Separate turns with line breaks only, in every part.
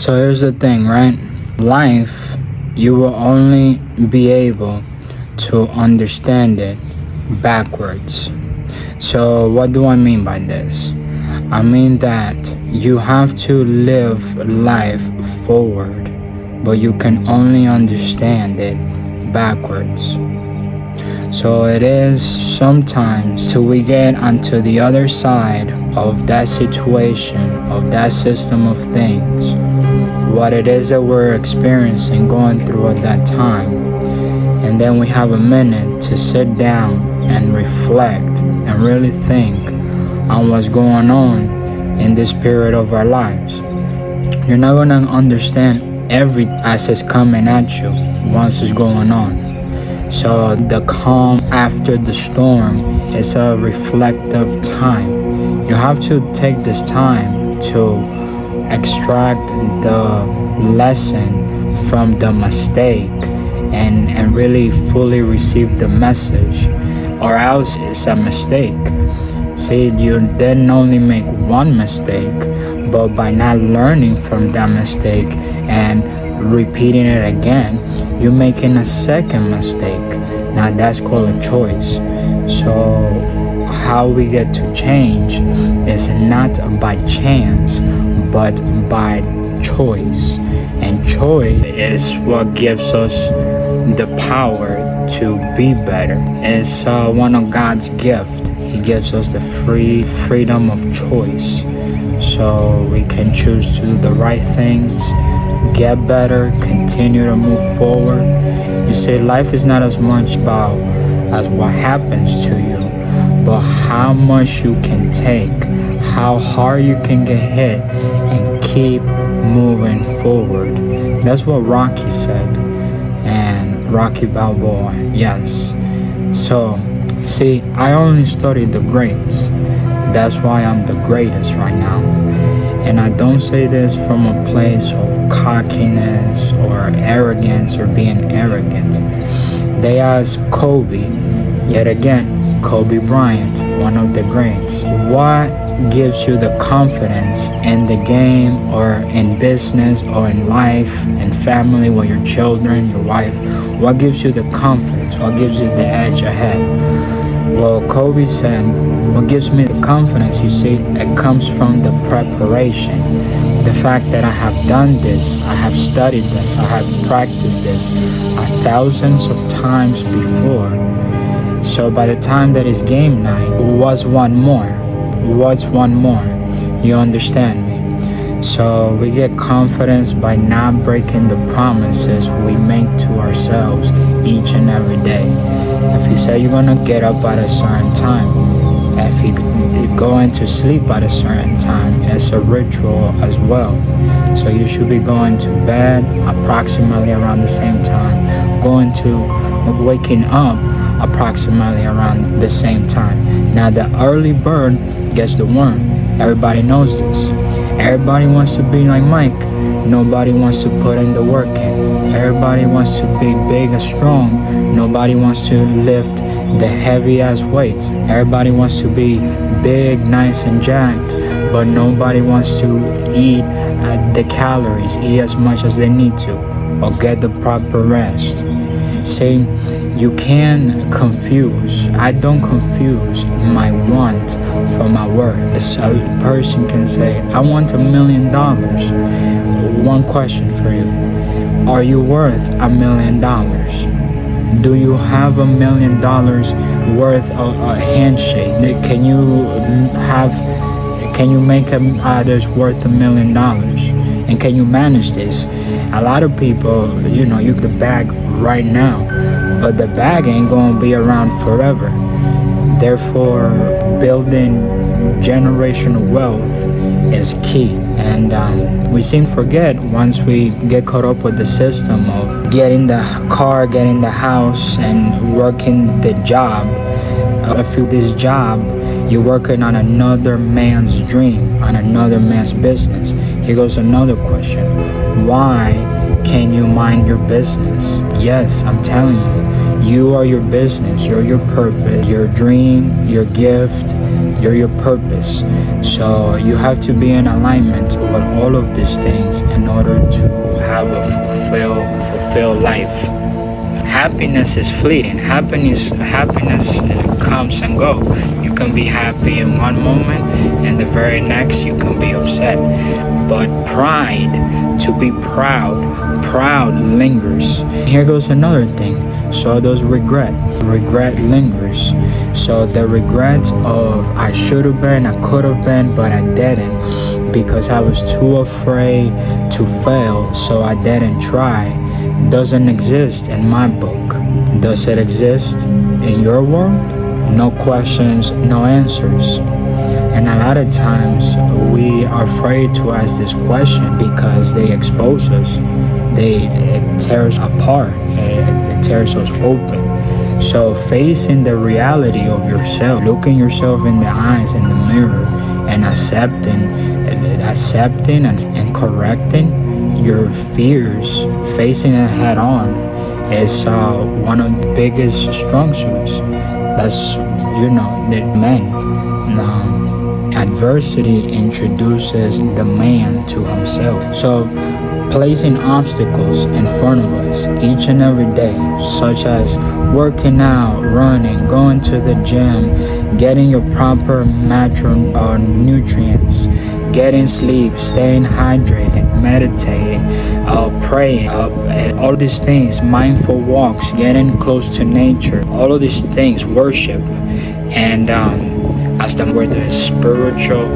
So here's the thing, right? Life, you will only be able to understand it backwards. So what do I mean by this? I mean that you have to live life forward, but you can only understand it backwards. So it is sometimes till we get onto the other side of that situation, of that system of things, what it is that we're experiencing, going through at that time, and then we have a minute to sit down and reflect and really think on what's going on in this period of our lives. You're not going to understand every as it's coming at you once it's going on. So the calm after the storm is a reflective time. You have to take this time to extract the lesson from the mistake and really fully receive the message, or else it's a mistake. See, you didn't only make one mistake, but by not learning from that mistake and repeating it again, you're making a second mistake. Now that's called a choice. So how we get to change is not by chance, but by choice. And choice is what gives us the power to be better. It's one of God's gifts. He gives us the freedom of choice, so we can choose to do the right things, get better, continue to move forward. You see, life is not as much about as what happens to you, but how much you can take, how hard you can get hit, and keep moving forward. That's what Rochy said, and Rocky Balboa, yes. So see, I only studied the greats. That's why I'm the greatest right now. And I don't say this from a place of cockiness or arrogance or being arrogant. They asked Kobe, yet again, Kobe Bryant, one of the greats, what gives you the confidence in the game or in business or in life and family with your children, your wife? What gives you the confidence? What gives you the edge ahead? Well, Kobe said, what gives me the confidence, you see, it comes from the preparation. The fact that I have done this, I have studied this, I have practiced this thousands of times before. So by the time that it's game night, what's one more? What's one more? You understand me? So we get confidence by not breaking the promises we make to ourselves each and every day. If you say you're gonna get up at a certain time, if you go into sleep at a certain time, it's a ritual as well. So you should be going to bed approximately around the same time, waking up approximately around the same time. Now the early bird gets the worm. Everybody knows this. Everybody wants to be like Mike. Nobody wants to put in the work in. Everybody wants to be big and strong. Nobody wants to lift the heavy ass weights. Everybody wants to be big, nice and jacked, but nobody wants to eat the calories, eat as much as they need to, or get the proper rest. See, you can confuse. I don't confuse my want for my worth. A person can say, I want $1 million. One question for you. Are you worth $1 million? Do you have $1 million worth of a handshake? Can you make others worth $1 million? And can you manage this? A lot of people, you get the bag right now, but the bag ain't gonna be around forever. Therefore, building generational wealth is key. And we seem to forget once we get caught up with the system of getting the car, getting the house, and working the job. If you this job, you're working on another man's dream, on another man's business. Here goes another question. Why can't you mind your business? Yes, I'm telling you, you are your business. You're your purpose, your dream, your gift, You're your purpose. So you have to be in alignment with all of these things in order to have a fulfilled life. Happiness is fleeting. Happiness comes and go. You can be happy in one moment, and the very next you can be upset. But pride, to be proud lingers. Here goes another thing. So does regret. Regret lingers. So the regret of I should have been, I could have been, but I didn't because I was too afraid to fail, so I didn't try, doesn't exist in my book. Does it exist in your world? No questions, no answers. And a lot of times we are afraid to ask this question because they expose us. It tears apart. It tears us open. So facing the reality of yourself, looking yourself in the eyes in the mirror, and accepting and correcting your fears, facing it head on, is one of the biggest strong suits. That's the men. Adversity introduces the man to himself. So placing obstacles in front of us each and every day, such as working out, running, going to the gym, getting your proper nutrients, getting sleep, staying hydrated, meditating, praying, all these things, mindful walks, getting close to nature, all of these things, worship, and as the spiritual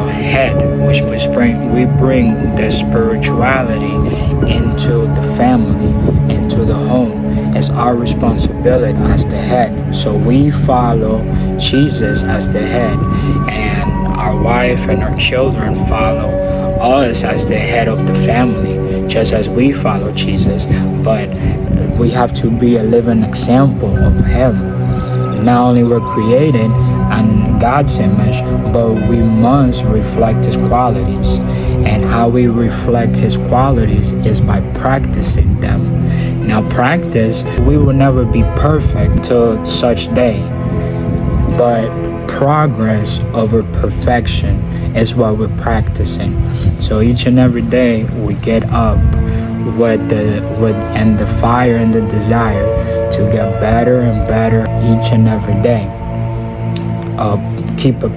head, which we bring the spirituality into the family, into the home. It's our responsibility as the head. So we follow Jesus as the head, and our wife and our children follow us as the head of the family, just as we follow Jesus. But we have to be a living example of him. Not only we're created in God's image, but we must reflect his qualities. And how we reflect his qualities is by practicing them. Now practice, we will never be perfect till such day, but progress over perfection is what we're practicing. So each and every day we get up with the fire and the desire to get better and better each and every day.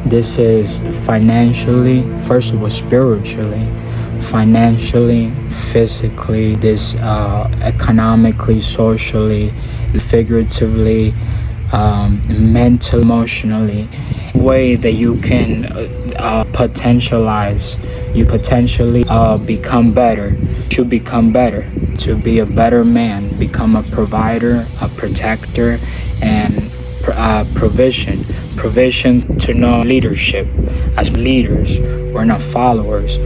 This is financially, first of all, spiritually, financially, physically, this economically, socially, figuratively, mentally, emotionally, way that you can potentialize. You potentially become better, to become better, to be a better man, become a provider, a protector, and provision to know leadership. As leaders, we're not followers.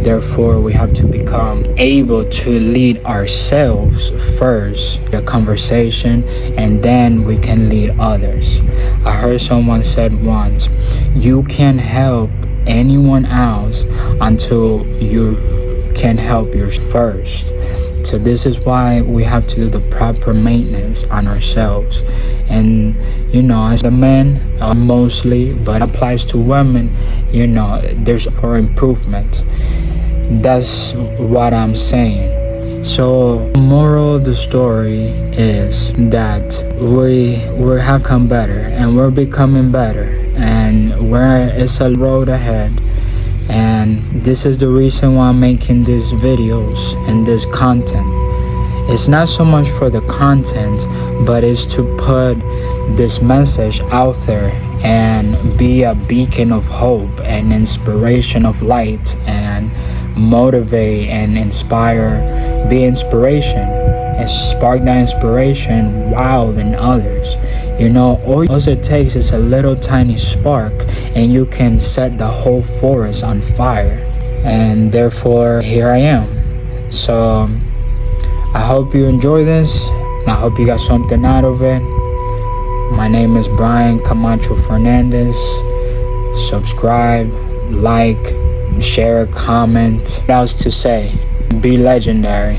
Therefore, we have to become able to lead ourselves first, the conversation, and then we can lead others. I heard someone said once, you can't help anyone else until you can help yours first. So this is why we have to do the proper maintenance on ourselves. And as a man, mostly, but applies to women, there's for improvement. That's what I'm saying. So moral of the story is that we have come better, and we're becoming better, and it's a road ahead. And this is the reason why I'm making these videos and this content. It's not so much for the content, but it's to put this message out there and be a beacon of hope and inspiration of light, and motivate and inspire, be inspiration and spark that inspiration wild in others. All it takes is a little tiny spark, and you can set the whole forest on fire. And therefore, here I am. So I hope you enjoy this. I hope you got something out of it. My name is Brian Camacho Fernandez. Subscribe, like, share, comment. What else to say? Be legendary.